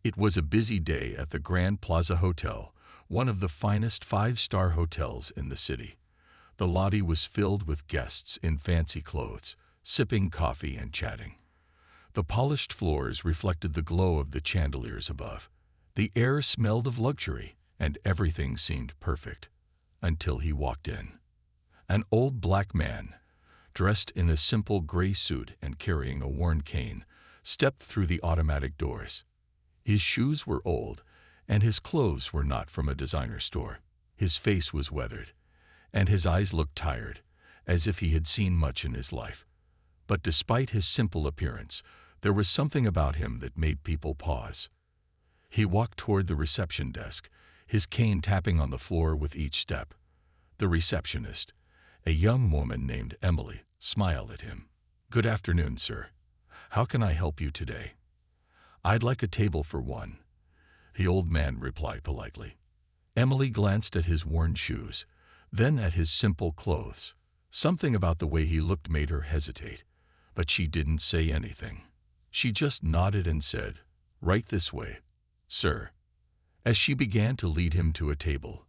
It was a busy day at the Grand Plaza Hotel, one of the finest five-star hotels in the city. The lobby was filled with guests in fancy clothes, sipping coffee and chatting. The polished floors reflected the glow of the chandeliers above. The air smelled of luxury, and everything seemed perfect, until he walked in. An old black man, dressed in a simple gray suit and carrying a worn cane, stepped through the automatic doors. His shoes were old, and his clothes were not from a designer store. His face was weathered, and his eyes looked tired, as if he had seen much in his life. But despite his simple appearance, there was something about him that made people pause. He walked toward the reception desk, his cane tapping on the floor with each step. The receptionist, a young woman named Emily, smiled at him. "Good afternoon, sir. How can I help you today?" "I'd like a table for one," the old man replied politely. Emily glanced at his worn shoes, then at his simple clothes. Something about the way he looked made her hesitate, but she didn't say anything. She just nodded and said, "Right this way, sir." As she began to lead him to a table,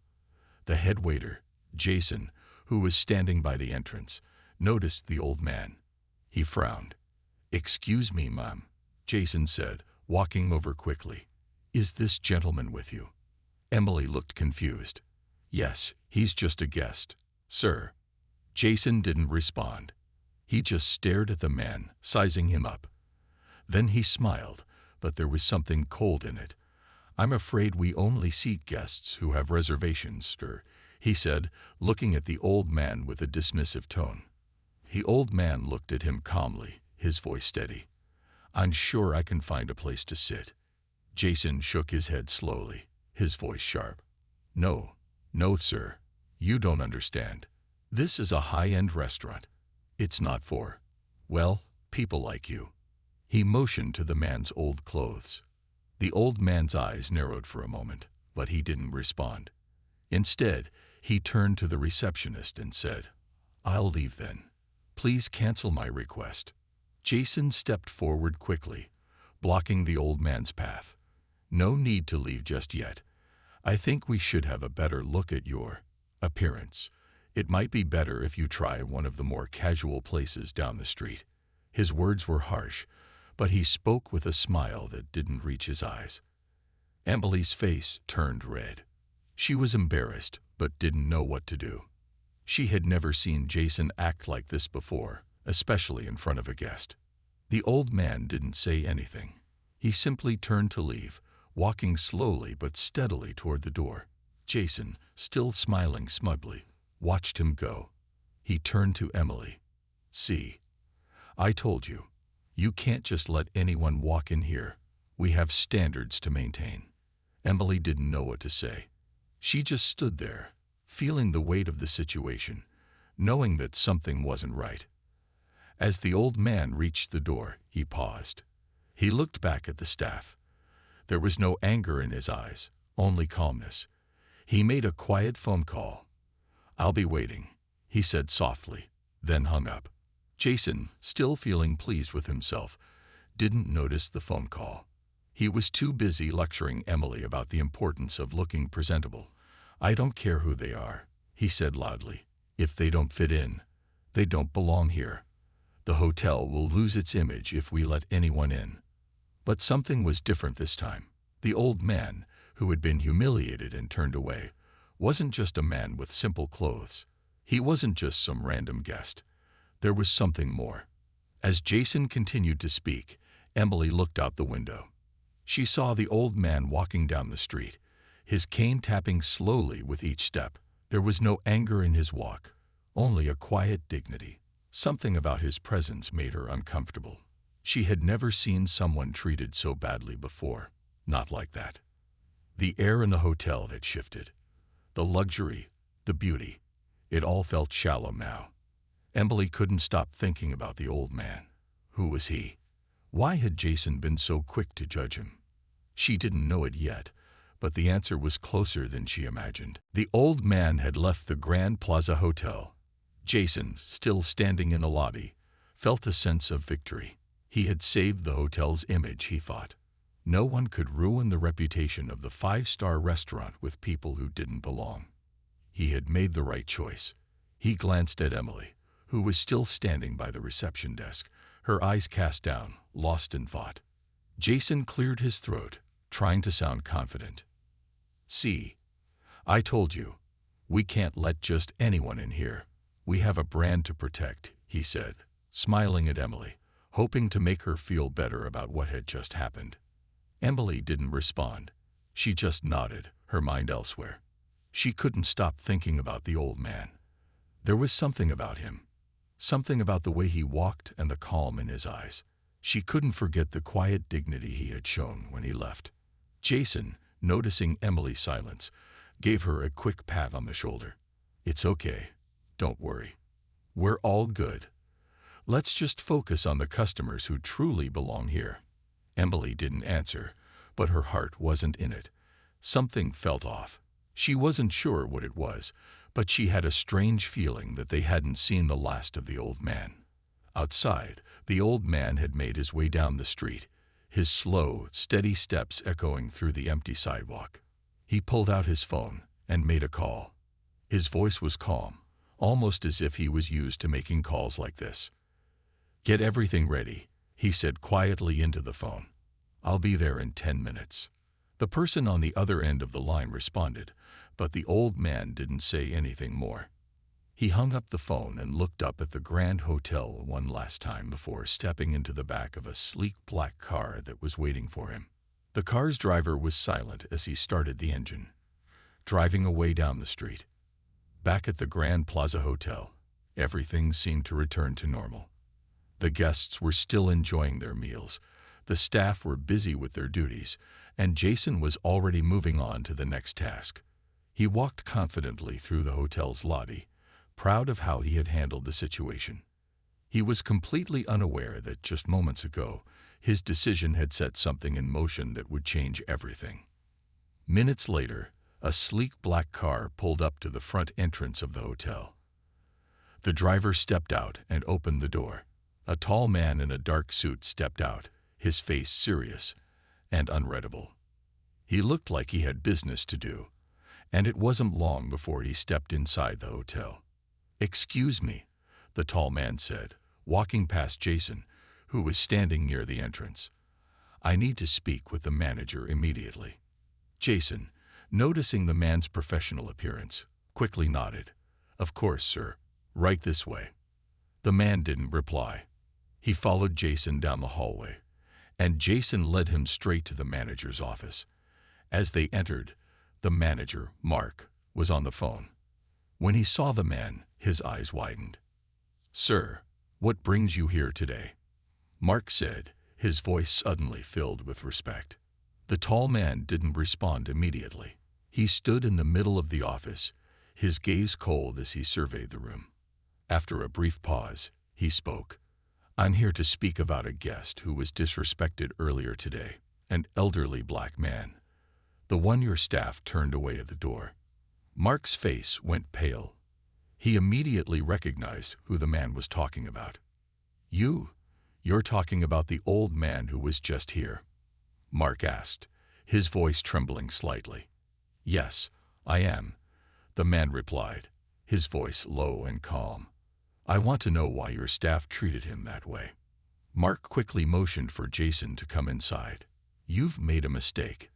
the head waiter, Jason, who was standing by the entrance, noticed the old man. He frowned. "Excuse me, ma'am," Jason said, walking over quickly. "Is this gentleman with you?" Emily looked confused. "Yes, he's just a guest, sir." Jason didn't respond. He just stared at the man, sizing him up. Then he smiled, but there was something cold in it. "I'm afraid we only seat guests who have reservations, sir," he said, looking at the old man with a dismissive tone. The old man looked at him calmly, his voice steady. "I'm sure I can find a place to sit." Jason shook his head slowly, his voice sharp. No, sir. You don't understand. This is a high-end restaurant. It's not for, well, people like you." He motioned to the man's old clothes. The old man's eyes narrowed for a moment, but he didn't respond. Instead, he turned to the receptionist and said, "I'll leave then. Please cancel my request." Jason stepped forward quickly, blocking the old man's path. "No need to leave just yet. I think we should have a better look at your appearance. It might be better if you try one of the more casual places down the street." His words were harsh, but he spoke with a smile that didn't reach his eyes. Emily's face turned red. She was embarrassed, but didn't know what to do. She had never seen Jason act like this before, especially in front of a guest. The old man didn't say anything. He simply turned to leave, walking slowly but steadily toward the door. Jason, still smiling smugly, watched him go. He turned to Emily. "See, I told you. You can't just let anyone walk in here. We have standards to maintain." Emily didn't know what to say. She just stood there, feeling the weight of the situation, knowing that something wasn't right. As the old man reached the door, he paused. He looked back at the staff. There was no anger in his eyes, only calmness. He made a quiet phone call. "I'll be waiting," he said softly, then hung up. Jason, still feeling pleased with himself, didn't notice the phone call. He was too busy lecturing Emily about the importance of looking presentable. "I don't care who they are," he said loudly. "If they don't fit in, they don't belong here. The hotel will lose its image if we let anyone in." But something was different this time. The old man, who had been humiliated and turned away, wasn't just a man with simple clothes. He wasn't just some random guest. There was something more. As Jason continued to speak, Emily looked out the window. She saw the old man walking down the street, his cane tapping slowly with each step. There was no anger in his walk, only a quiet dignity. Something about his presence made her uncomfortable. She had never seen someone treated so badly before, not like that. The air in the hotel had shifted. The luxury, the beauty, it all felt shallow now. Emily couldn't stop thinking about the old man. Who was he? Why had Jason been so quick to judge him? She didn't know it yet, but the answer was closer than she imagined. The old man had left the Grand Plaza Hotel. Jason, still standing in the lobby, felt a sense of victory. He had saved the hotel's image, he thought. No one could ruin the reputation of the five-star restaurant with people who didn't belong. He had made the right choice. He glanced at Emily, who was still standing by the reception desk, her eyes cast down, lost in thought. Jason cleared his throat, trying to sound confident. "See, I told you, we can't let just anyone in here. We have a brand to protect," he said, smiling at Emily, hoping to make her feel better about what had just happened. Emily didn't respond. She just nodded, her mind elsewhere. She couldn't stop thinking about the old man. There was something about him, something about the way he walked and the calm in his eyes. She couldn't forget the quiet dignity he had shown when he left. Jason, noticing Emily's silence, gave her a quick pat on the shoulder. "It's okay. Don't worry. We're all good. Let's just focus on the customers who truly belong here." Emily didn't answer, but her heart wasn't in it. Something felt off. She wasn't sure what it was, but she had a strange feeling that they hadn't seen the last of the old man. Outside, the old man had made his way down the street, his slow, steady steps echoing through the empty sidewalk. He pulled out his phone and made a call. His voice was calm, almost as if he was used to making calls like this. "Get everything ready," he said quietly into the phone. "I'll be there in 10 minutes. The person on the other end of the line responded, but the old man didn't say anything more. He hung up the phone and looked up at the Grand Hotel one last time before stepping into the back of a sleek black car that was waiting for him. The car's driver was silent as he started the engine, driving away down the street. Back at the Grand Plaza Hotel, everything seemed to return to normal. The guests were still enjoying their meals, the staff were busy with their duties, and Jason was already moving on to the next task. He walked confidently through the hotel's lobby, proud of how he had handled the situation. He was completely unaware that just moments ago, his decision had set something in motion that would change everything. Minutes later, a sleek black car pulled up to the front entrance of the hotel. The driver stepped out and opened the door. A tall man in a dark suit stepped out, his face serious and unreadable. He looked like he had business to do, and it wasn't long before he stepped inside the hotel. "Excuse me," the tall man said, walking past Jason, who was standing near the entrance. "I need to speak with the manager immediately." Jason, noticing the man's professional appearance, quickly nodded. "Of course, sir. Right this way." The man didn't reply. He followed Jason down the hallway, and Jason led him straight to the manager's office. As they entered, the manager, Mark, was on the phone. When he saw the man, his eyes widened. "Sir, what brings you here today?" Mark said, his voice suddenly filled with respect. The tall man didn't respond immediately. He stood in the middle of the office, his gaze cold as he surveyed the room. After a brief pause, he spoke. "I'm here to speak about a guest who was disrespected earlier today, an elderly black man, the one your staff turned away at the door." Mark's face went pale. He immediately recognized who the man was talking about. You're talking about the old man who was just here?" Mark asked, his voice trembling slightly. "Yes, I am," the man replied, his voice low and calm. "I want to know why your staff treated him that way." Mark quickly motioned for Jason to come inside. "You've made a mistake.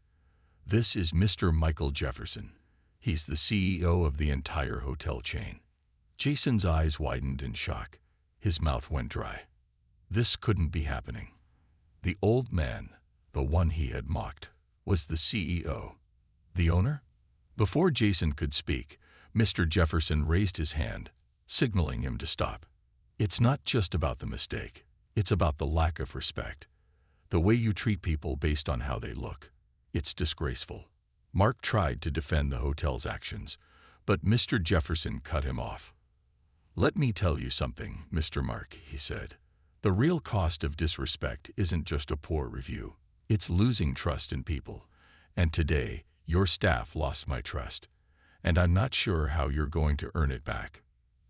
This is Mr. Michael Jefferson. He's the CEO of the entire hotel chain." Jason's eyes widened in shock. His mouth went dry. This couldn't be happening. The old man, the one he had mocked, was the CEO. The owner? Before Jason could speak, Mr. Jefferson raised his hand, signaling him to stop. "It's not just about the mistake. It's about the lack of respect. The way you treat people based on how they look. It's disgraceful." Mark tried to defend the hotel's actions, but Mr. Jefferson cut him off. "Let me tell you something, Mr. Mark," he said. "The real cost of disrespect isn't just a poor review. It's losing trust in people. And today, your staff lost my trust. And I'm not sure how you're going to earn it back."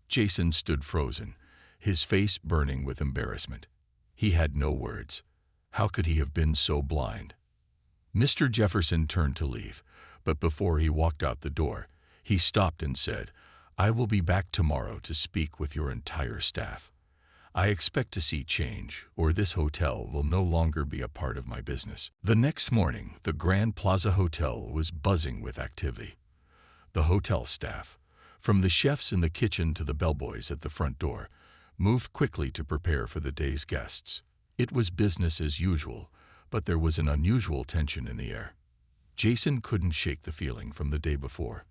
Jason stood frozen, his face burning with embarrassment. He had no words. How could he have been so blind? Mr. Jefferson turned to leave, but before he walked out the door, he stopped and said, "I will be back tomorrow to speak with your entire staff. I expect to see change, or this hotel will no longer be a part of my business." The next morning, the Grand Plaza Hotel was buzzing with activity. The hotel staff, from the chefs in the kitchen to the bellboys at the front door, moved quickly to prepare for the day's guests. It was business as usual, but there was an unusual tension in the air. Jason couldn't shake the feeling from the day before.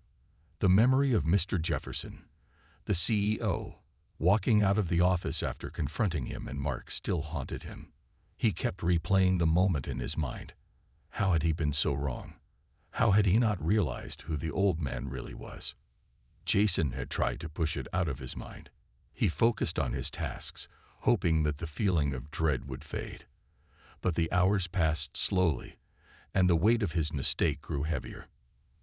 The memory of Mr. Jefferson, the CEO, walking out of the office after confronting him and Mark still haunted him. He kept replaying the moment in his mind. How had he been so wrong? How had he not realized who the old man really was? Jason had tried to push it out of his mind. He focused on his tasks, hoping that the feeling of dread would fade. But the hours passed slowly, and the weight of his mistake grew heavier.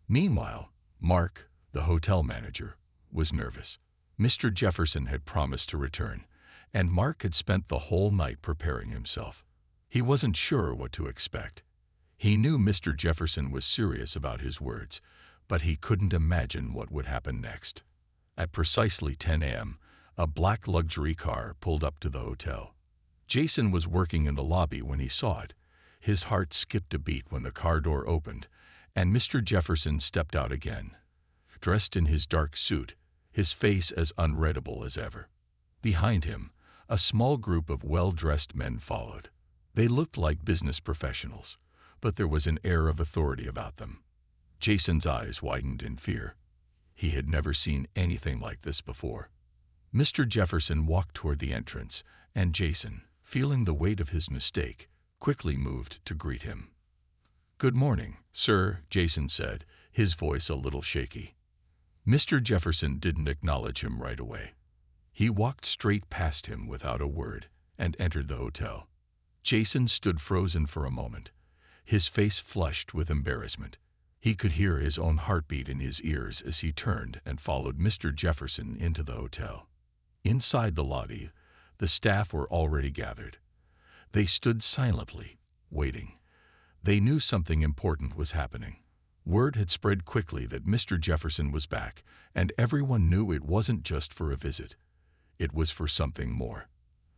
Meanwhile, Mark, the hotel manager, was nervous. Mr. Jefferson had promised to return, and Mark had spent the whole night preparing himself. He wasn't sure what to expect. He knew Mr. Jefferson was serious about his words, but he couldn't imagine what would happen next. At precisely 10 a.m., a black luxury car pulled up to the hotel. Jason was working in the lobby when he saw it. His heart skipped a beat when the car door opened, and Mr. Jefferson stepped out again, dressed in his dark suit, his face as unreadable as ever. Behind him, a small group of well-dressed men followed. They looked like business professionals, but there was an air of authority about them. Jason's eyes widened in fear. He had never seen anything like this before. Mr. Jefferson walked toward the entrance, and Jason, feeling the weight of his mistake, quickly moved to greet him. "Good morning, sir," Jason said, his voice a little shaky. Mr. Jefferson didn't acknowledge him right away. He walked straight past him without a word and entered the hotel. Jason stood frozen for a moment, his face flushed with embarrassment. He could hear his own heartbeat in his ears as he turned and followed Mr. Jefferson into the hotel. Inside the lobby, the staff were already gathered. They stood silently, waiting. They knew something important was happening. Word had spread quickly that Mr. Jefferson was back, and everyone knew it wasn't just for a visit. It was for something more.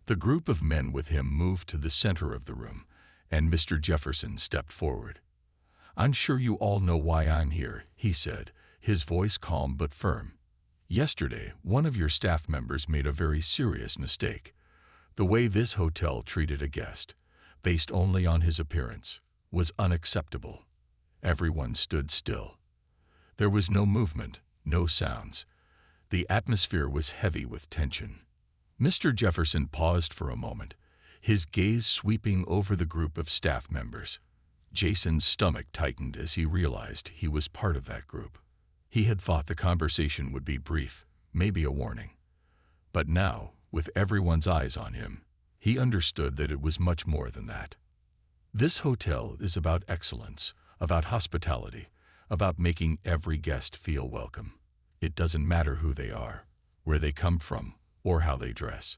The group of men with him moved to the center of the room, and Mr. Jefferson stepped forward. "I'm sure you all know why I'm here," he said, his voice calm but firm. "Yesterday, one of your staff members made a very serious mistake. The way this hotel treated a guest, based only on his appearance, was unacceptable." Everyone stood still. There was no movement, no sounds. The atmosphere was heavy with tension. Mr. Jefferson paused for a moment, his gaze sweeping over the group of staff members. Jason's stomach tightened as he realized he was part of that group. He had thought the conversation would be brief, maybe a warning. But now, with everyone's eyes on him, he understood that it was much more than that. This hotel is about excellence, about hospitality, about making every guest feel welcome. It doesn't matter who they are, where they come from, or how they dress.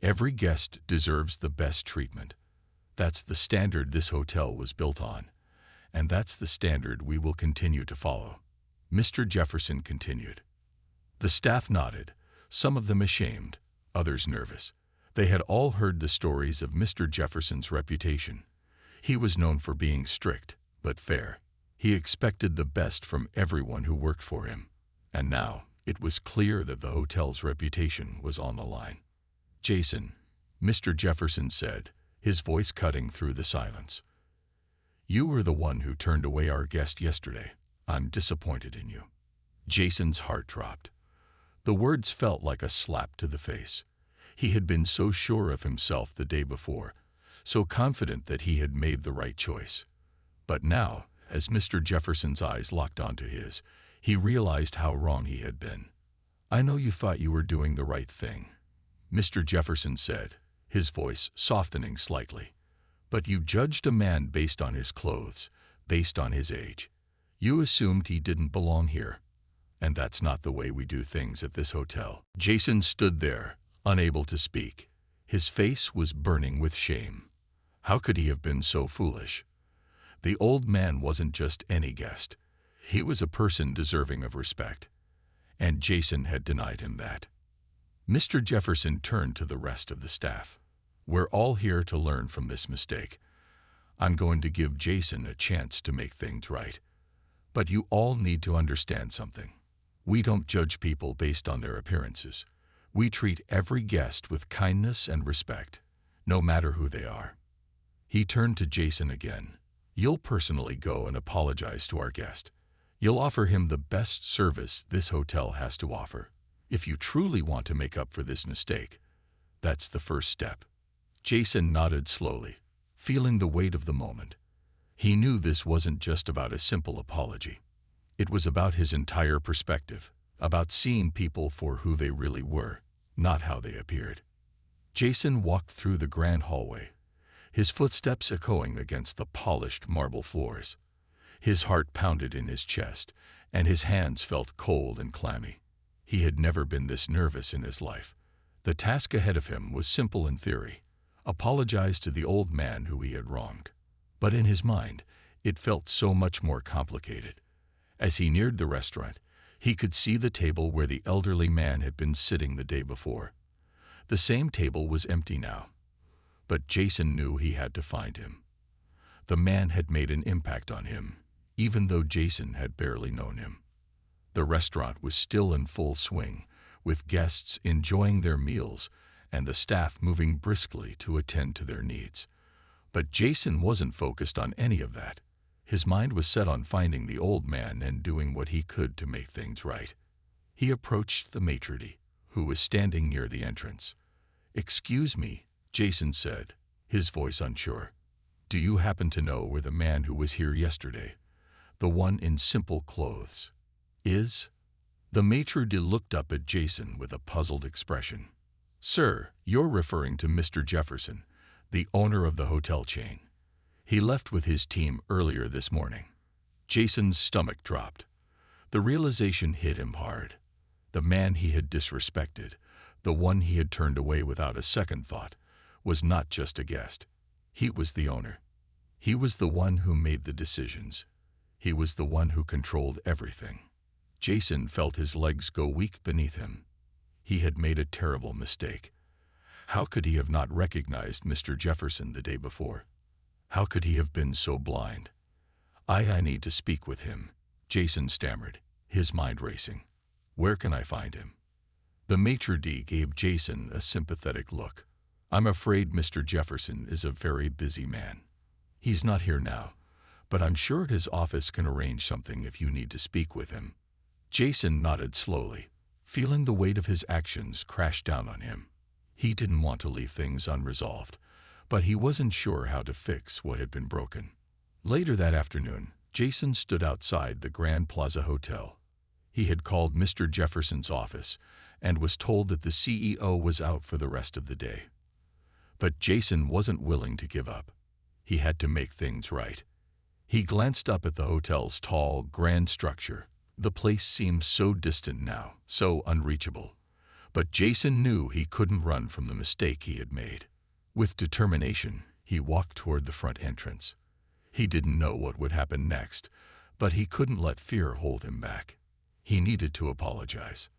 Every guest deserves the best treatment. That's the standard this hotel was built on, and that's the standard we will continue to follow. Mr. Jefferson continued. The staff nodded, some of them ashamed, others nervous. They had all heard the stories of Mr. Jefferson's reputation. He was known for being strict, but fair. He expected the best from everyone who worked for him. And now, it was clear that the hotel's reputation was on the line. "Jason," Mr. Jefferson said, his voice cutting through the silence. "You were the one who turned away our guest yesterday. I'm disappointed in you." Jason's heart dropped. The words felt like a slap to the face. He had been so sure of himself the day before, so confident that he had made the right choice. But now, as Mr. Jefferson's eyes locked onto his, he realized how wrong he had been. "I know you thought you were doing the right thing," Mr. Jefferson said, his voice softening slightly. "But you judged a man based on his clothes, based on his age. You assumed he didn't belong here. And that's not the way we do things at this hotel." Jason stood there, unable to speak. His face was burning with shame. How could he have been so foolish? The old man wasn't just any guest. He was a person deserving of respect, and Jason had denied him that. Mr. Jefferson turned to the rest of the staff. We're all here to learn from this mistake. I'm going to give Jason a chance to make things right. But you all need to understand something. We don't judge people based on their appearances. We treat every guest with kindness and respect, no matter who they are. He turned to Jason again. You'll personally go and apologize to our guest. You'll offer him the best service this hotel has to offer. If you truly want to make up for this mistake, that's the first step. Jason nodded slowly, feeling the weight of the moment. He knew this wasn't just about a simple apology. It was about his entire perspective, about seeing people for who they really were, not how they appeared. Jason walked through the grand hallway, his footsteps echoing against the polished marble floors. His heart pounded in his chest, and his hands felt cold and clammy. He had never been this nervous in his life. The task ahead of him was simple in theory: apologize to the old man who he had wronged. But in his mind, it felt so much more complicated. As he neared the restaurant, he could see the table where the elderly man had been sitting the day before. The same table was empty now, but Jason knew he had to find him. The man had made an impact on him, even though Jason had barely known him. The restaurant was still in full swing, with guests enjoying their meals and the staff moving briskly to attend to their needs. But Jason wasn't focused on any of that. His mind was set on finding the old man and doing what he could to make things right. He approached the maitre d', who was standing near the entrance. "Excuse me," Jason said, his voice unsure. "Do you happen to know where the man who was here yesterday, the one in simple clothes, is?" The maitre d' looked up at Jason with a puzzled expression. "Sir, you're referring to Mr. Jefferson, the owner of the hotel chain. He left with his team earlier this morning." Jason's stomach dropped. The realization hit him hard. The man he had disrespected, the one he had turned away without a second thought, was not just a guest. He was the owner. He was the one who made the decisions. He was the one who controlled everything. Jason felt his legs go weak beneath him. He had made a terrible mistake. How could he have not recognized Mr. Jefferson the day before? How could he have been so blind? I need to speak with him," Jason stammered, his mind racing. "Where can I find him?" The maitre d' gave Jason a sympathetic look. "I'm afraid Mr. Jefferson is a very busy man. He's not here now, but I'm sure his office can arrange something if you need to speak with him." Jason nodded slowly, feeling the weight of his actions crash down on him. He didn't want to leave things unresolved, but he wasn't sure how to fix what had been broken. Later that afternoon, Jason stood outside the Grand Plaza Hotel. He had called Mr. Jefferson's office and was told that the CEO was out for the rest of the day. But Jason wasn't willing to give up. He had to make things right. He glanced up at the hotel's tall, grand structure. The place seemed so distant now, so unreachable. But Jason knew he couldn't run from the mistake he had made. With determination, he walked toward the front entrance. He didn't know what would happen next, but he couldn't let fear hold him back. He needed to apologize.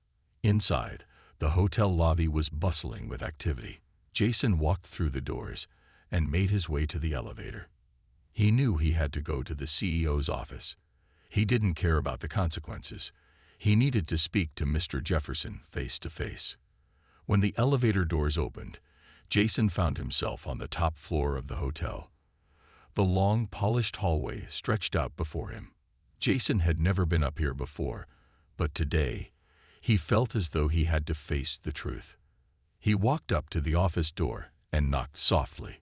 Inside, the hotel lobby was bustling with activity. Jason walked through the doors and made his way to the elevator. He knew he had to go to the CEO's office. He didn't care about the consequences. He needed to speak to Mr. Jefferson face to face. When the elevator doors opened, Jason found himself on the top floor of the hotel. The long, polished hallway stretched out before him. Jason had never been up here before, but today, he felt as though he had to face the truth. He walked up to the office door and knocked softly.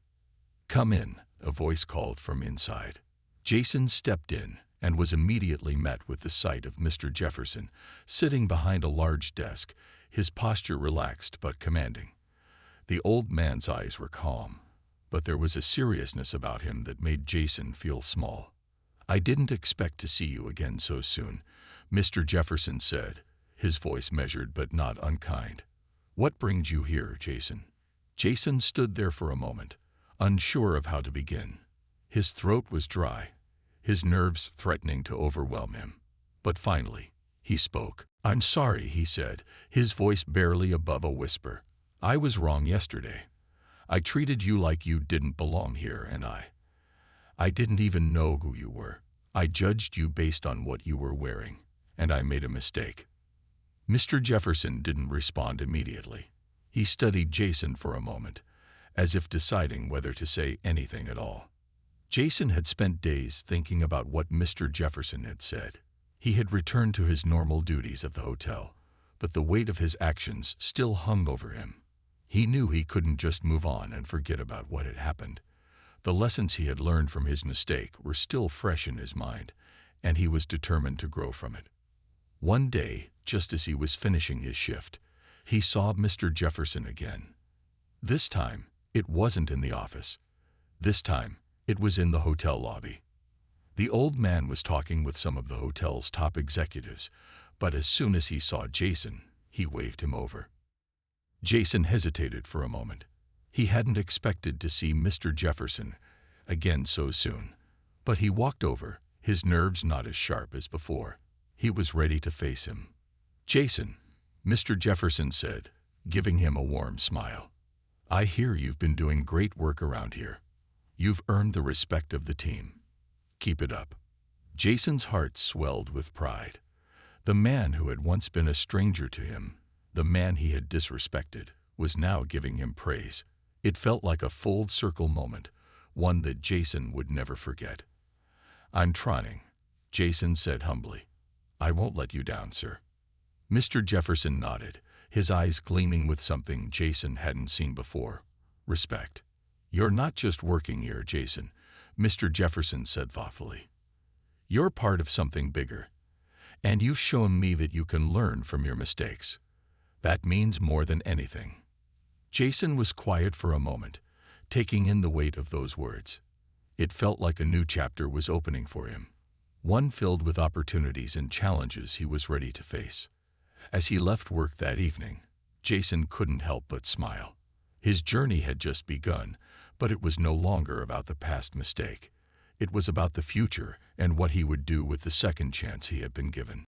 "Come in," a voice called from inside. Jason stepped in and was immediately met with the sight of Mr. Jefferson sitting behind a large desk, his posture relaxed but commanding. The old man's eyes were calm, but there was a seriousness about him that made Jason feel small. "I didn't expect to see you again so soon," Mr. Jefferson said, his voice measured but not unkind. "What brings you here, Jason?" Jason stood there for a moment, unsure of how to begin. His throat was dry, his nerves threatening to overwhelm him. But finally, he spoke. "I'm sorry," he said, his voice barely above a whisper. "I was wrong yesterday. I treated you like you didn't belong here, and I didn't even know who you were. I judged you based on what you were wearing, and I made a mistake." Mr. Jefferson didn't respond immediately. He studied Jason for a moment, as if deciding whether to say anything at all. Jason had spent days thinking about what Mr. Jefferson had said. He had returned to his normal duties at the hotel, but the weight of his actions still hung over him. He knew he couldn't just move on and forget about what had happened. The lessons he had learned from his mistake were still fresh in his mind, and he was determined to grow from it. One day, just as he was finishing his shift, he saw Mr. Jefferson again. This time, it wasn't in the office. This time, it was in the hotel lobby. The old man was talking with some of the hotel's top executives, but as soon as he saw Jason, he waved him over. Jason hesitated for a moment. He hadn't expected to see Mr. Jefferson again so soon, but he walked over, his nerves not as sharp as before. He was ready to face him. "Jason," Mr. Jefferson said, giving him a warm smile. "I hear you've been doing great work around here. You've earned the respect of the team. Keep it up." Jason's heart swelled with pride. The man who had once been a stranger to him, the man he had disrespected, was now giving him praise. It felt like a full-circle moment, one that Jason would never forget. "I'm trying," Jason said humbly. "I won't let you down, sir." Mr. Jefferson nodded, his eyes gleaming with something Jason hadn't seen before: respect. "You're not just working here, Jason," Mr. Jefferson said thoughtfully. "You're part of something bigger, and you've shown me that you can learn from your mistakes. That means more than anything." Jason was quiet for a moment, taking in the weight of those words. It felt like a new chapter was opening for him, one filled with opportunities and challenges he was ready to face. As he left work that evening, Jason couldn't help but smile. His journey had just begun, but it was no longer about the past mistake. It was about the future and what he would do with the second chance he had been given.